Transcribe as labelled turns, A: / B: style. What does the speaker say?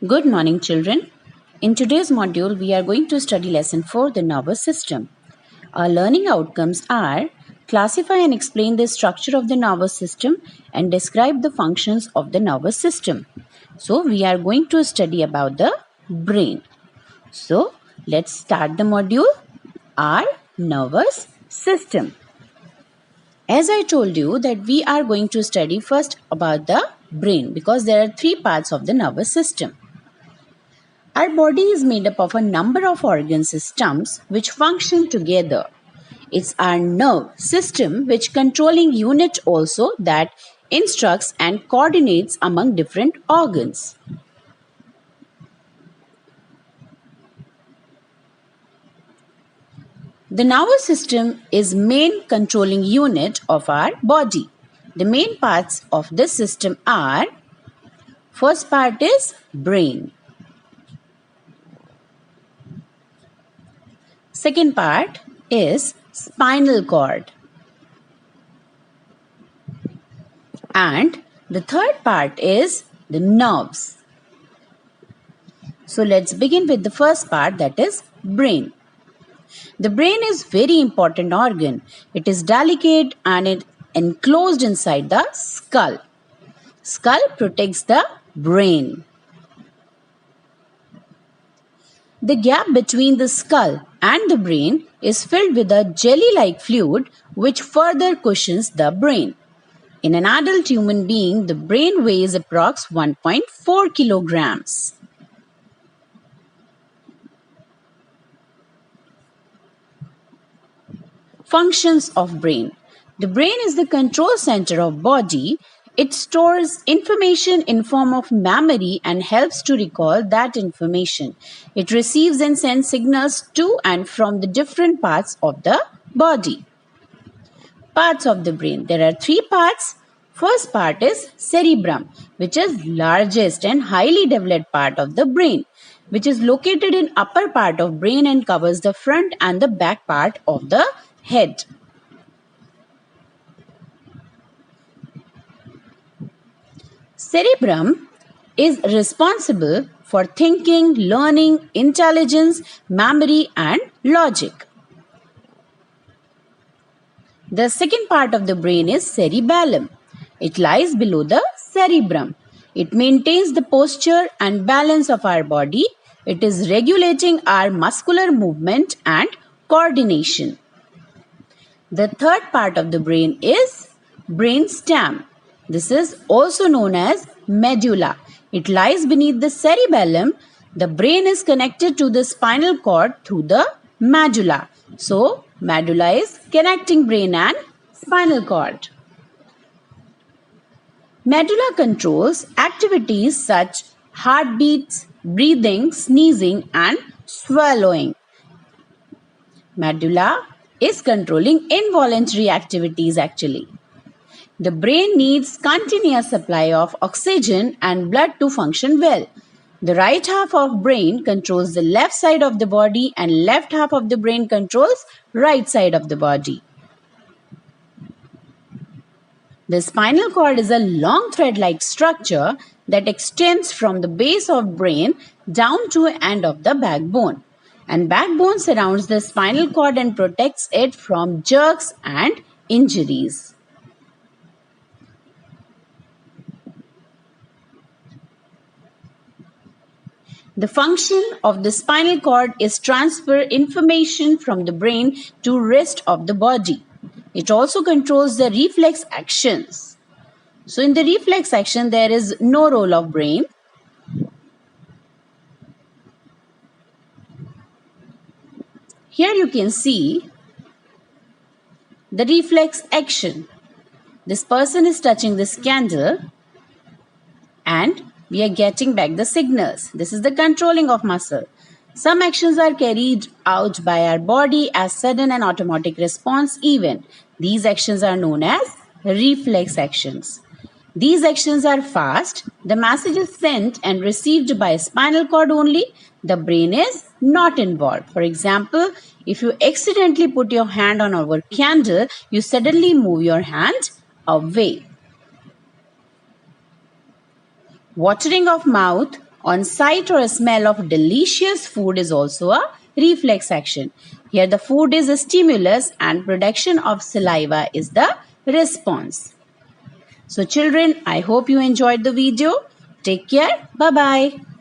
A: Good morning, children. In today's module, we are going to study lesson 4, the nervous system. Our learning outcomes are classify and explain the structure of the nervous system and describe the functions of the nervous system. So, we are going to study about the brain. So, let's start the module, our nervous system. As I told you that we are going to study first about the brain because there are three parts of the nervous system. Our body is made up of a number of organ systems which function together. It's our nerve system which controlling unit also that instructs and coordinates among different organs. The nervous system is main controlling unit of our body. The main parts of this system are, first part is brain. Second part is spinal cord. And the third part is the nerves. So let's begin with the first part, that is brain. The brain is very important organ. It is delicate and it enclosed inside the skull. Skull protects the brain. The gap between the skull and the brain is filled with a jelly-like fluid which further cushions the brain. In an adult human being, the brain weighs approx 1.4 kilograms. Functions of brain. The brain is the control center of body. It stores information in form of memory and helps to recall that information. It receives and sends signals to and from the different parts of the body. Parts of the brain. There are three parts. First part is cerebrum, which is largest and highly developed part of the brain, which is located in upper part of brain and covers the front and the back part of the head. Cerebrum is responsible for thinking, learning, intelligence, memory and logic. The second part of the brain is cerebellum. It lies below the cerebrum. It maintains the posture and balance of our body. It is regulating our muscular movement and coordination. The third part of the brain is brainstem. This is also known as medulla. It lies beneath the cerebellum. The brain is connected to the spinal cord through the medulla. So, medulla is connecting brain and spinal cord. Medulla controls activities such heartbeats, breathing, sneezing and swallowing. Medulla is controlling involuntary activities actually. The brain needs continuous supply of oxygen and blood to function well. The right half of brain controls the left side of the body and left half of the brain controls right side of the body. The spinal cord is a long thread-like structure that extends from the base of brain down to the end of the backbone. And backbone surrounds the spinal cord and protects it from jerks and injuries. The function of the spinal cord is transfer information from the brain to rest of the body. It also controls the reflex actions. So in the reflex action, there is no role of brain. Here you can see the reflex action. This person is touching this candle and we are getting back the signals. This is the controlling of muscle. Some actions are carried out by our body as sudden and automatic response event. These actions are known as reflex actions. These actions are fast. The message is sent and received by spinal cord only. The brain is not involved. For example, if you accidentally put your hand on our candle, you suddenly move your hand away. Watering of mouth On sight or smell of delicious food is also a reflex action. Here the food is a stimulus and production of saliva is the response. So children, I hope you enjoyed the video. Take care. Bye-bye.